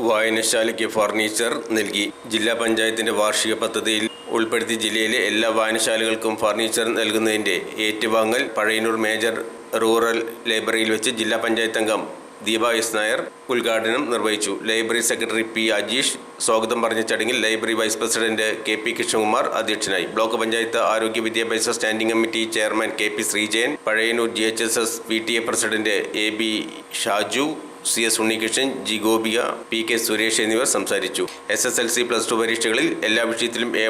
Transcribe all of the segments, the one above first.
വായനശാലയ്ക്ക് furniture നൽകി. ജില്ലാ പഞ്ചായത്തിന്റെ വാർഷിക പദ്ധതിയിൽ ഉൾപ്പെടുത്തി ജില്ലയിലെ എല്ലാ വായനശാലകൾക്കും ഫർണിച്ചർ നൽകുന്നതിന്റെ ഏറ്റുവാങ്ങൽ പഴയന്നൂർ മേജർ റൂറൽ ലൈബ്രറിയിൽ വെച്ച് ജില്ലാ പഞ്ചായത്ത് അംഗം ദീപ എസ് നായർ ഉദ്ഘാടനം നിർവഹിച്ചു. ലൈബ്രറി സെക്രട്ടറി പി അജീഷ് സ്വാഗതം പറഞ്ഞ ചടങ്ങിൽ library vice president K P Krishnakumar അധ്യക്ഷനായി. ബ്ലോക്ക് പഞ്ചായത്ത് ആരോഗ്യ വിദ്യാഭ്യാസ standing committee chairman K P Sreejayan, Pazhayannur GHSS PTA president AB Shaju, CS Unnikrishnan, G Gopika, PK Suresh എന്നിവർ സംസാരിച്ചു. SSLC +2 പരീക്ഷകളിൽ എല്ലാ വിഷയത്തിലും A+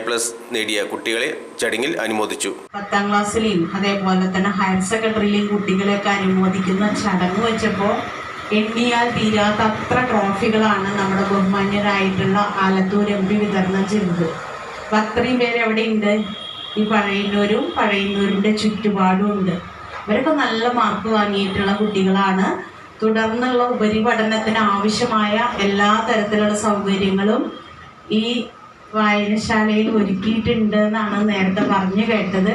നേടിയ കുട്ടികളെ ചടങ്ങിൽ അനുമോദിച്ചു. 10ാം ക്ലാസ്സിലെയും അതേപോലെ തന്നെ ഹയർ സെക്കൻഡറിയിലെയും കുട്ടികളെയൊക്കെ അനുമോദിക്കുന്ന ചടങ്ങ് വെച്ചപ്പോൾ എണ്ണിയാൽ തീരാത്ത അത്ര ട്രോഫികളാണ് നമ്മുടെ ബഹുമാന്യരായിട്ടുള്ള ആലത്തൂർ MP വിതരണം ചെയ്തത്. അപ്പം അത്രയും പേര് എവിടെയുണ്ട്? ഈ പഴയന്നൂരും പഴയന്നൂരിൻ്റെ ചുറ്റുപാടും ഉണ്ട്. ഇവരൊക്കെ നല്ല മാർക്ക് വാങ്ങിയിട്ടുള്ള കുട്ടികളാണ്. തുടർന്നുള്ള ഉപരിപഠനത്തിന് ആവശ്യമായ എല്ലാ തരത്തിലുള്ള സൗകര്യങ്ങളും ഈ വായനശാലയിൽ ഒരുക്കിയിട്ടുണ്ട് എന്നാണ് നേരത്തെ പറഞ്ഞു കേട്ടത്.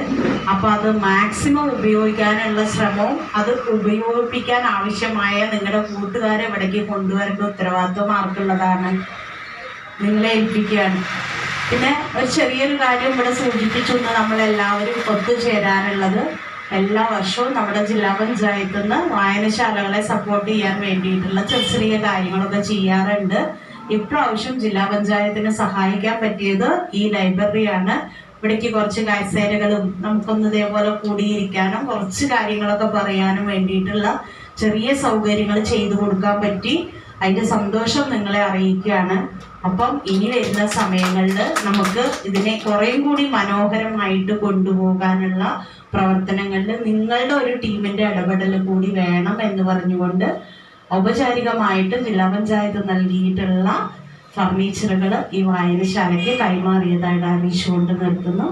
അപ്പോൾ അത് മാക്സിമം ഉപയോഗിക്കാനുള്ള ശ്രമവും അത് ഉപയോഗിപ്പിക്കാൻ ആവശ്യമായ നിങ്ങളുടെ കൂട്ടുകാരെ ഇവിടേക്ക് കൊണ്ടുവരേണ്ട ഉത്തരവാദിത്വം ആർക്കുള്ളതാണ്? നിങ്ങളെ ഏൽപ്പിക്കുകയാണ്. പിന്നെ ഒരു ചെറിയൊരു കാര്യം ഇവിടെ സൂചിപ്പിച്ചു, നമ്മളെല്ലാവരും ഒത്തുചേരാനുള്ളത് എല്ലാ വർഷവും നമ്മുടെ ജില്ലാ പഞ്ചായത്തിൽ നിന്ന് വായനശാലകളെ സപ്പോർട്ട് ചെയ്യാൻ വേണ്ടിയിട്ടുള്ള ചെറിയ കാര്യങ്ങളൊക്കെ ചെയ്യാറുണ്ട്. ഇപ്രാവശ്യം ജില്ലാ പഞ്ചായത്തിന് സഹായിക്കാൻ പറ്റിയത് ഈ ലൈബ്രറിയാണ്. ഇവിടേക്ക് കുറച്ച് കസേരകളും നമുക്കൊന്ന് ഇതേപോലെ കൂടിയിരിക്കാനും കുറച്ച് കാര്യങ്ങളൊക്കെ പറയാനും വേണ്ടിയിട്ടുള്ള ചെറിയ സൗകര്യങ്ങൾ ചെയ്തു കൊടുക്കാൻ പറ്റി. അതിൻ്റെ സന്തോഷം നിങ്ങളെ അറിയിക്കുകയാണ്. അപ്പം ഇനി വരുന്ന സമയങ്ങളിൽ നമുക്ക് ഇതിനെ കുറേയും കൂടി മനോഹരമായിട്ട് കൊണ്ടുപോകാനുള്ള പ്രവർത്തനങ്ങളിൽ നിങ്ങളുടെ ഒരു ടീമിൻ്റെ ഇടപെടൽ കൂടി വേണം എന്ന് പറഞ്ഞുകൊണ്ട് ഔപചാരികമായിട്ട് ജില്ലാ പഞ്ചായത്ത് നൽകിയിട്ടുള്ള ഫർണിച്ചറുകൾ ഈ വായനശാലയ്ക്ക് കൈമാറിയതായിട്ട് അറിയിച്ചുകൊണ്ട് നിർത്തുന്നു.